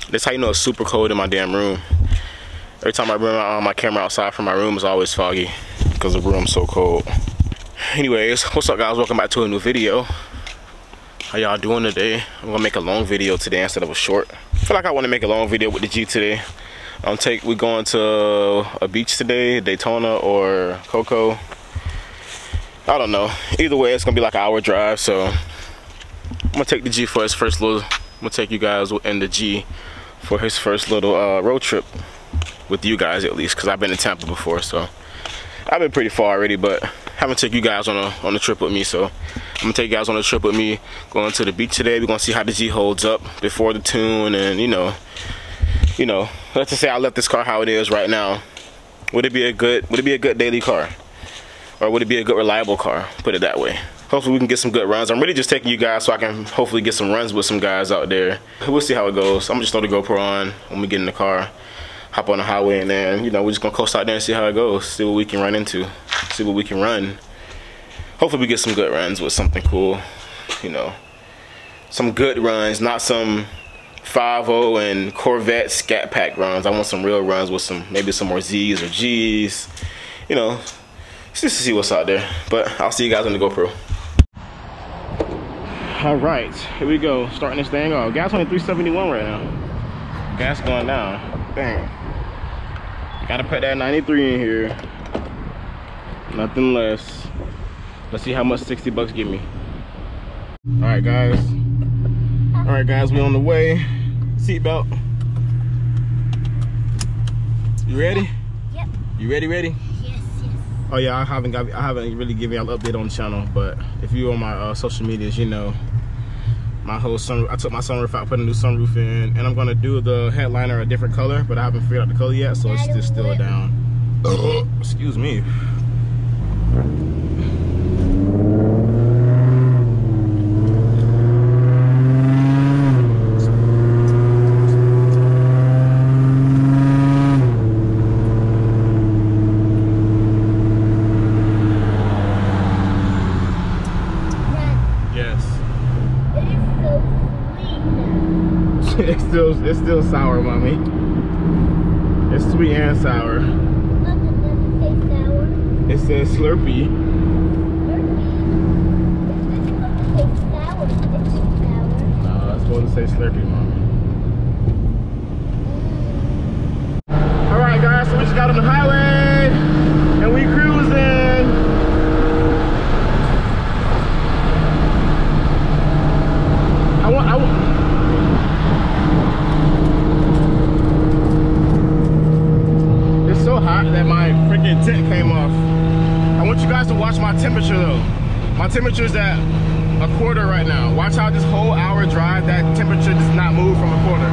That's how you know it's super cold in my damn room. Every time I bring my camera outside from my room, it's always foggy because the room's so cold. Anyways, what's up guys? Welcome back to a new video. How y'all doing today? I'm gonna make a long video today instead of a short. I feel like I want to make a long video with the G today. We're going to a beach today, Daytona or Cocoa. I don't know. Either way, it's gonna be like an hour drive, so I'm gonna take the G for his first little. I'm gonna take you guys in the G for his first little road trip with you guys, at least, because I've been to Tampa before, so I've been pretty far already, but haven't taken you guys on a trip with me. So I'm gonna take you guys on a trip with me, going to the beach today. We're gonna see how the G holds up before the tune, and you know, let's just say I left this car how it is right now. Would it be a good daily car? Or would it be a good reliable car? Put it that way. Hopefully we can get some good runs. I'm really just taking you guys so I can hopefully get some runs with some guys out there. We'll see how it goes. I'm just throw the GoPro on when we get in the car, hop on the highway, and then, we're just gonna coast out there and see how it goes. See what we can run into. See what we can run. Hopefully we get some good runs with something cool. Some good runs, not some 5.0 and Corvette Scat Pack runs. I want some real runs with maybe some more Z's or G's. Just to see what's out there. But I'll see you guys on the GoPro. All right, here we go. Starting this thing off. Gas only 371 right now. Gas going down. Dang. Gotta put that 93 in here. Nothing less. Let's see how much 60 bucks give me. All right, guys. We on the way. Seatbelt. You ready? Yep. You ready? Oh yeah, I haven't really given y'all an update on the channel, but if you're on my social medias, my whole sunroof. I took my sunroof out, put a new sunroof in, and I'm gonna do the headliner a different color, but I haven't figured out the color yet, so it's just still down. Excuse me. It's still sour, mommy. It's sweet and sour. It says Slurpee. No, it's supposed to say Slurpee, mommy. Alright guys, so we just got on the highway and we cruising. That my freaking tent came off. I want you guys to watch my temperature though. My temperature is at a quarter right now. Watch how this whole hour drive, that temperature does not move from a quarter.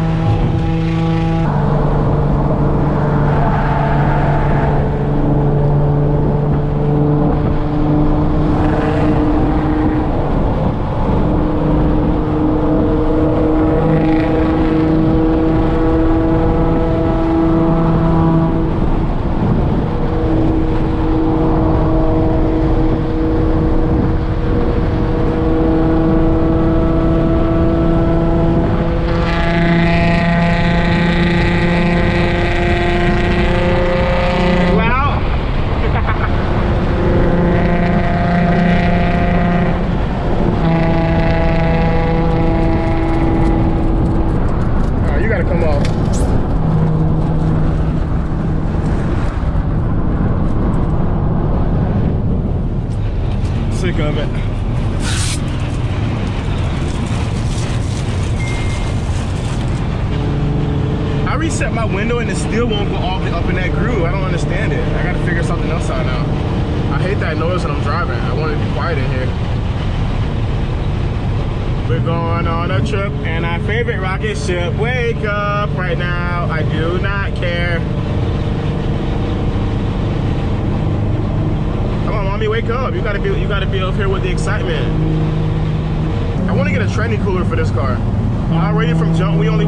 Sick of it. I reset my window and it still won't go all the way up in that groove. I don't understand it. I gotta figure something else out now. I hate that noise when I'm driving. I want it to be quiet in here. We're going on a trip and our favorite rocket ship. Wake up right now. I do not care. Mommy, wake up. You gotta be up here with the excitement. I want to get a training cooler for this car. Already from jump, we're only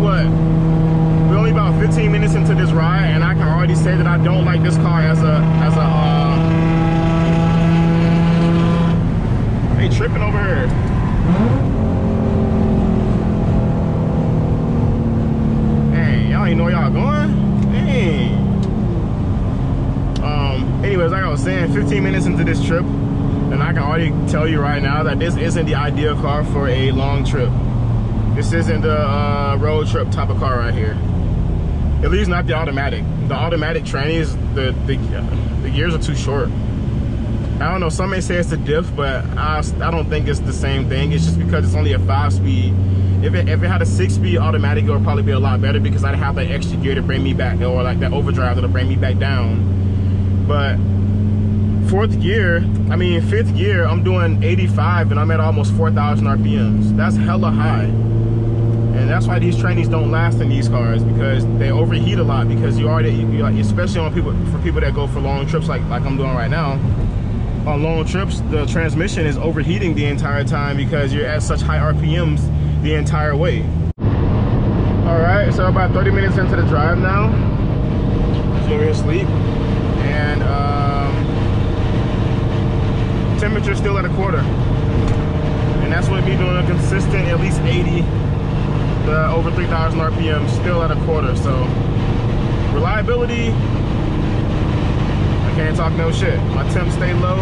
about 15 minutes into this ride, and I can already say that I don't like this car as a hey, tripping over here. 15 minutes into this trip, and I can already tell you right now that this isn't the ideal car for a long trip. This isn't the road trip type of car right here. At least not the automatic. The automatic trannies, the gears are too short. I don't know, some may say it's a diff, but I don't think it's the same thing. It's just because it's only a 5-speed. If it had a 6-speed automatic, it would probably be a lot better because I'd have that extra gear to bring me back, or like that overdrive that'll bring me back down. But 5th gear, I'm doing 85 and I'm at almost 4,000 RPMs. That's hella high. And that's why these trannies don't last in these cars, because they overheat a lot, because especially on people that go for long trips like I'm doing right now. On long trips, the transmission is overheating the entire time because you're at such high RPMs the entire way. All right, so about 30 minutes into the drive now. She's over here asleep, and temperature's still at a quarter, and that's what me doing a consistent at least 80. Over 3,000 RPM, still at a quarter. So reliability, I can't talk no shit. My temps stay low,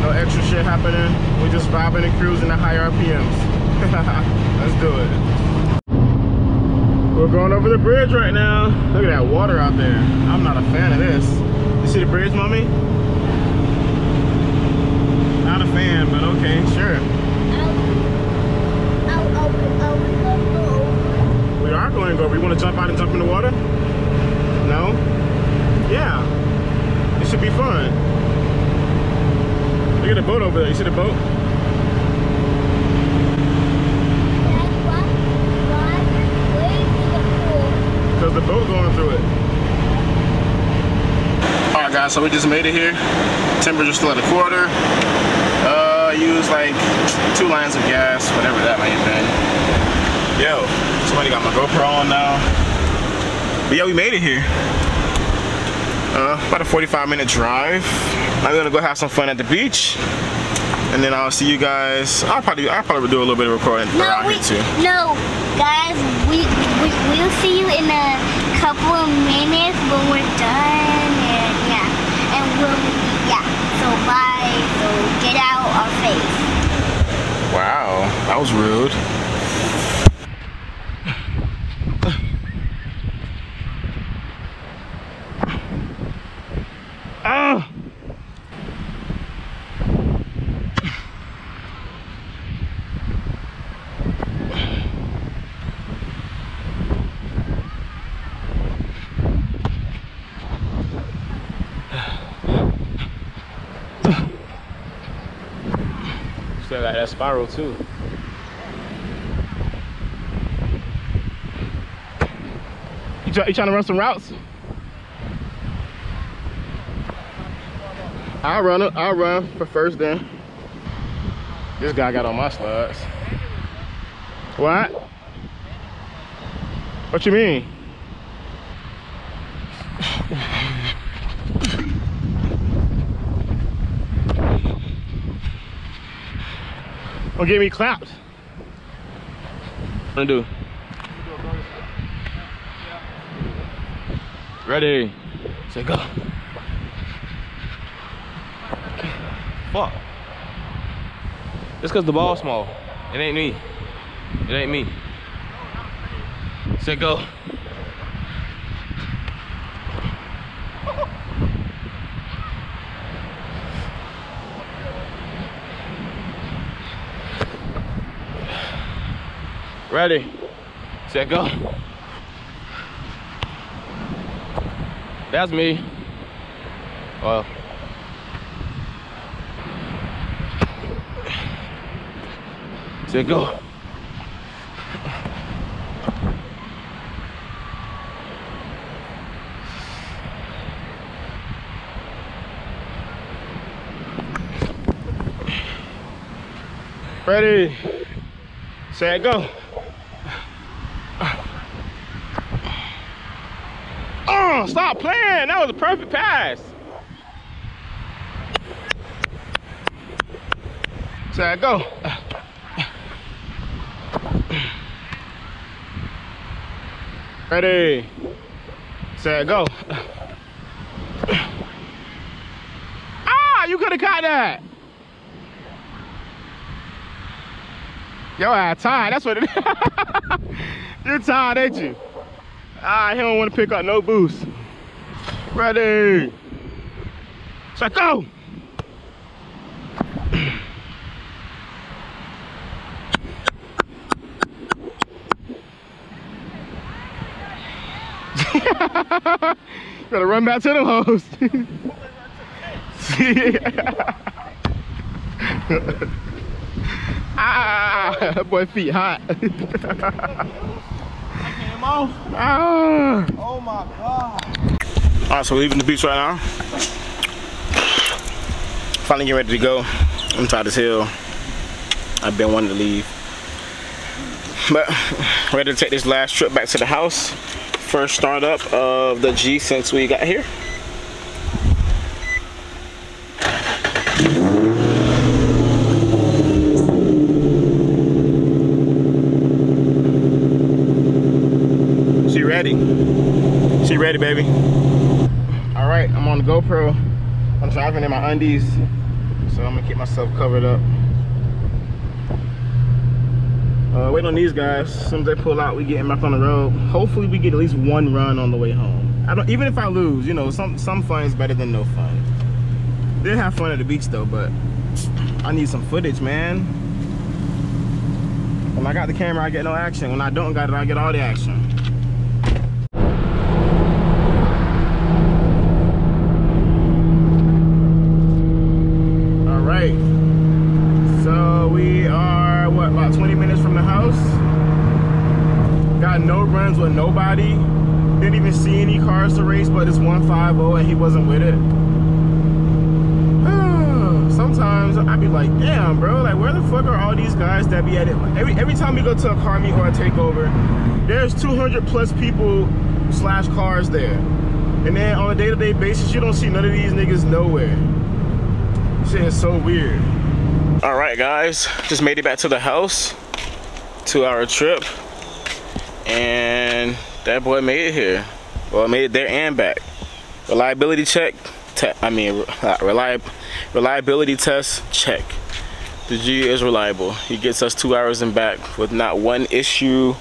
no extra shit happening. We're just vibing and cruising at high RPMs. Let's do it. We're going over the bridge right now. Look at that water out there. I'm not a fan of this. You see the bridge, mommy? Not a fan, but okay, sure. We are going to go over. You want to jump out and jump in the water? No? Yeah. It should be fun. Look at the boat over there. You see the boat? Because the boat going through it. Alright guys, so we just made it here. Temperature's still at a quarter. Use like 2 lines of gas, whatever that may have been. Yo, somebody got my GoPro on now. But yeah, we made it here. About a 45-minute drive. I'm gonna go have some fun at the beach, and then I'll see you guys. I'll probably do a little bit of recording around here too. No, guys, we'll see you in a couple of minutes when we're done, and yeah, and so bye. So get out our face. Wow, that was rude. Ah! Still got that spiral too. You trying to run some routes? I'll run for first then. This guy got on my slugs. What? What you mean? Don't get me clapped. What do? Ready? Say go. Fuck. Just cause the ball's small. It ain't me. It ain't me. Say go. Ready, set, go. That's me. Well. Set, go. Ready, set, go. Oh, stop playing. That was a perfect pass. Set, go. Ready, set, go. could have caught that. Yo, I tired. That's what it is. You're tired, ain't you? Ah, he don't want to pick up no boost. Ready. So go. Gotta run back to the host. Ah, that boy feet hot. I came off. Ah. Oh my God. Alright, so we're leaving the beach right now. Finally getting ready to go. I'm tired as hell. I've been wanting to leave. But ready to take this last trip back to the house. First startup of the G since we got here. She ready. She ready, baby. All right, I'm on the GoPro. I'm driving in my undies, so I'm gonna keep myself covered up. Waiting on these guys. As soon as they pull out, we getting back on the road. Hopefully we get at least one run on the way home. Even if I lose, you know, some fun is better than no fun. Did have fun at the beach though, but I need some footage, man. When I got the camera, I get no action. When I don't got it, I get all the action. All right. So we are, what, about 20 minutes from the house? Got no runs with nobody. Didn't even see any cars to race, but it's 150 and he wasn't with it. Sometimes I'd be like, damn, bro, like where the fuck are all these guys that be at it? Every time we go to a car meet or a takeover, there's 200 plus people / cars there. And then on a day-to-day basis, you don't see none of these niggas nowhere. Shit is so weird. All right, guys, just made it back to the house. 2-hour trip. And that boy made it here. Well, made it there and back. Reliability check. Reliability test, check. The G is reliable. He gets us 2 hours and back with not one issue.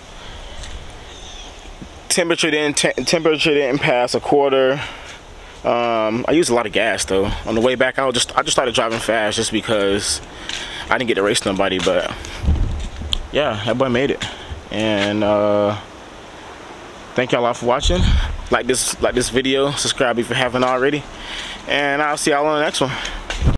Temperature didn't pass a quarter. I used a lot of gas though. On the way back, I just started driving fast just because I didn't get to race nobody. But yeah, that boy made it. And thank y'all all for watching. Like this video, subscribe if you haven't already, and I'll see y'all on the next one.